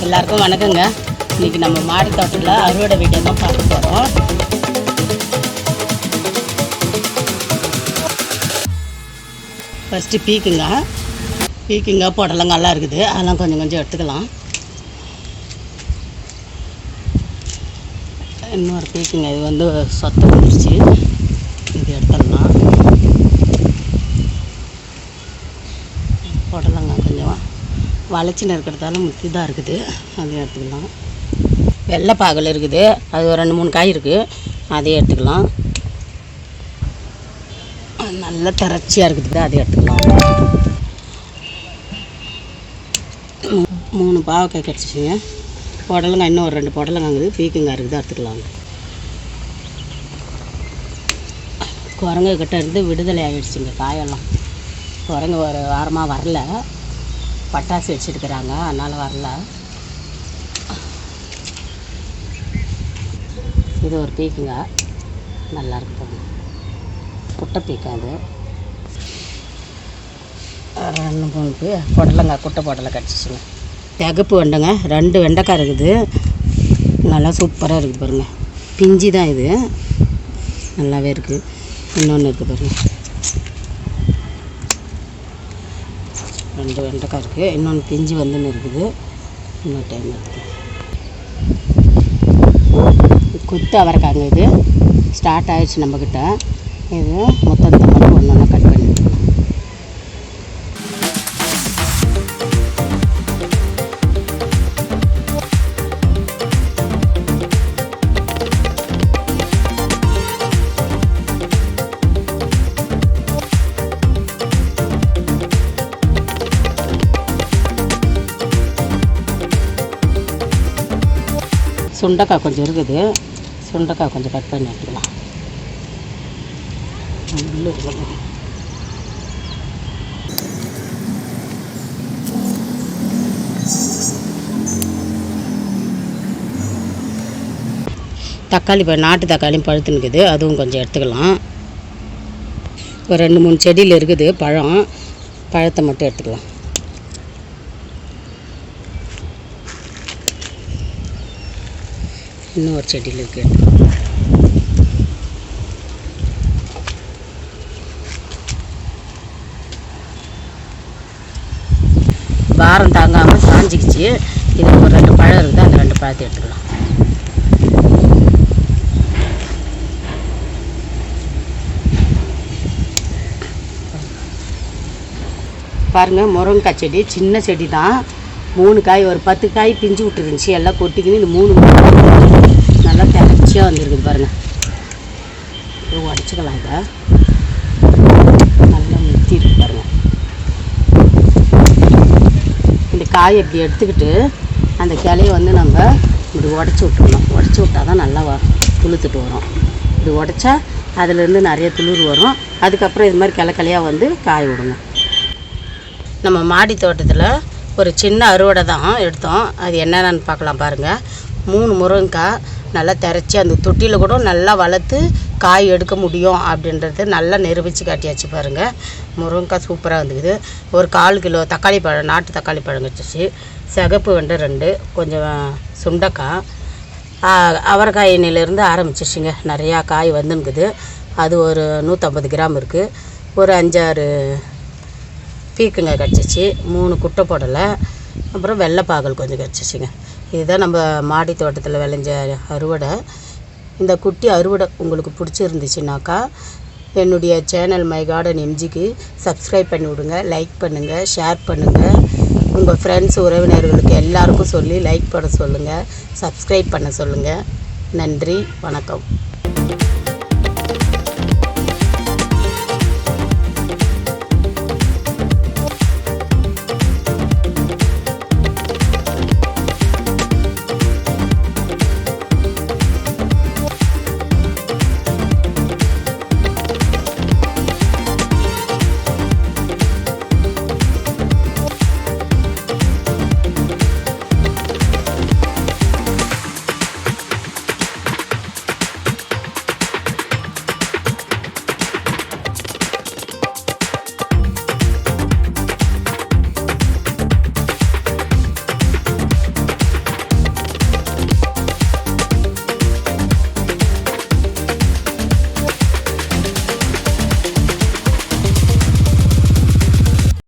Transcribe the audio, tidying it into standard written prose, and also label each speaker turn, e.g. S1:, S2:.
S1: எல்லாருக்கும் வணக்கங்க. இன்றைக்கி நம்ம மாடி தோட்டத்தில் அறுவடை வீடியோ தான் பார்க்க போகிறோம். ஃபஸ்ட்டு பீக்குங்க புடலங்காலாம் இருக்குது, அதெல்லாம் கொஞ்சம் கொஞ்சம் எடுத்துக்கலாம். இன்னொரு பீக்குங்க, இது வந்து சொத்தை வந்துருச்சு, இது எடுத்துடலாம். புடலங்காய் கொஞ்சம் வளைச்சின்னு இருக்கிறதால முத்திதான் இருக்குது, அதையும் எடுத்துக்கலாம். வெள்ளைப்பாகல் இருக்குது, அது ஒரு 2-3 காய் இருக்குது, அதையும் எடுத்துக்கலாம். நல்ல திரட்சியாக இருக்குது, அதையும் எடுத்துக்கலாம். 3 பாவக்காய் கிடச்சிச்சிங்க. புடலங்காய் இன்னும் ஒரு 2 புடலங்காய் இருக்குது, பீக்கங்காய் இருக்குது, எடுத்துக்கலாம். குரங்கு கிட்ட இருந்து விடுதலை ஆகிடுச்சுங்க காயெல்லாம். குரங்கு ஒரு வாரமாக வரல, பட்டாசு வச்சுருக்குறாங்க, அதனால் வரல. இது ஒரு பீக்குங்காய், நல்லா இருக்குது, குட்டை பீக்காய். அது 2-3 புடலங்காய், குட்டை புடலை கிடச்சிச்சுங்க. தகப்பு வெண்டைங்க, 2 வெண்டைக்காய் இருக்குது, நல்லா சூப்பராக இருக்குது பாருங்கள். பிஞ்சு தான் இது, நல்லாவே இருக்குது. இன்னொன்று இருக்குது பாருங்கள், 2 வெண்டைக்காய் இருக்குது, இன்னொன்று பிஞ்சு வந்துன்னு இருக்குது. இன்னொரு டைம் இருக்குது. குத்து அவரைக்காங்க, இது ஸ்டார்ட் ஆகிடுச்சு நம்மக்கிட்ட. இது மொத்தத்தை மட்டும் ஒன்று ஒன்றா கட் பண்ணி சுண்டைக்காய் கொஞ்சம் இருக்குது, சுண்டைக்காய் கொஞ்சம் கட் பண்ணி எடுத்துக்கலாம். தக்காளி நாட்டு தக்காளியும் பழுத்துன்னு இருக்குது, அதுவும் கொஞ்சம் எடுத்துக்கலாம். ஒரு 2-3 செடியில் இருக்குது பழத்தை மட்டும் எடுத்துக்கலாம். இன்னும் ஒரு செடியில் இருக்குது. வாரம் தாங்காமல் சாஞ்சிக்கிச்சு. இது ஒரு 2 பழம் இருக்குது, அந்த 2 பழத்தை எடுத்துக்கலாம். பாருங்கள், முருங்கைக்காய் செடி சின்ன செடி தான், 3 காய், ஒரு 10 காய் பிஞ்சு விட்டுருந்துச்சி, எல்லாம் கொட்டிக்கின்னு இந்த 3 நல்லா திரட்சியாக வந்துருக்குது பாருங்கள். உடச்சிக்கலாம், இதை நல்லா முத்தி இருக்கு பாருங்கள். இந்த காயை இப்படி எடுத்துக்கிட்டு அந்த கிளையை வந்து நம்ம இப்படி உடச்சி விட்டுருணும். உடச்சி விட்டால் தான் நல்லா துளுத்துட்டு வரும். இப்படி உடச்சா அதுலேருந்து நிறைய துளிர் வரும். அதுக்கப்புறம் இது மாதிரி கிளையாக வந்து காய விடுங்க. நம்ம மாடி தோட்டத்தில் ஒரு சின்ன அறுவடை தான் எடுத்தோம், அது என்னென்னு பார்க்கலாம் பாருங்கள். 3 முருங்கைக்காய் நல்லா திரச்சி அந்த தொட்டியில் கூட நல்லா வளர்த்து காய் எடுக்க முடியும் அப்படின்றது நல்லா நிரூபித்து காட்டியாச்சு பாருங்கள். முருங்கைக்காய் சூப்பராக வந்துக்குது. ஒரு 1/4 கிலோ தக்காளி பழம், நாட்டு தக்காளி பழம் கிடச்சிச்சு. சிகப்பு வெண்டை 2, கொஞ்சம் சுண்டைக்காய், அவரைக்காய் எண்ணெயிலேருந்து ஆரம்பிச்சிச்சுங்க. நிறையா காய் வந்துன்னுக்குது. அது ஒரு 150 கிராம் இருக்குது. ஒரு 5-6 பீக்குங்க கிடச்சிச்சு. 3 குட்டை புடலை, அப்புறம் வெள்ளைப்பாகல் கொஞ்சம் கிடச்சிச்சிங்க. இதுதான் நம்ம மாடி தோட்டத்தில் விளைஞ்ச அறுவடை. இந்த குட்டி அறுவடை உங்களுக்கு பிடிச்சிருந்துச்சுனாக்கா என்னுடைய சேனல் மை கார்டன் எம்ஜிக்கு சப்ஸ்கிரைப் பண்ணி விடுங்க, லைக் பண்ணுங்கள், ஷேர் பண்ணுங்கள். உங்கள் ஃப்ரெண்ட்ஸ் உறவினர்களுக்கு எல்லாருக்கும் சொல்லி லைக் பண்ண சொல்லுங்கள், சப்ஸ்கிரைப் பண்ண சொல்லுங்கள். நன்றி, வணக்கம்.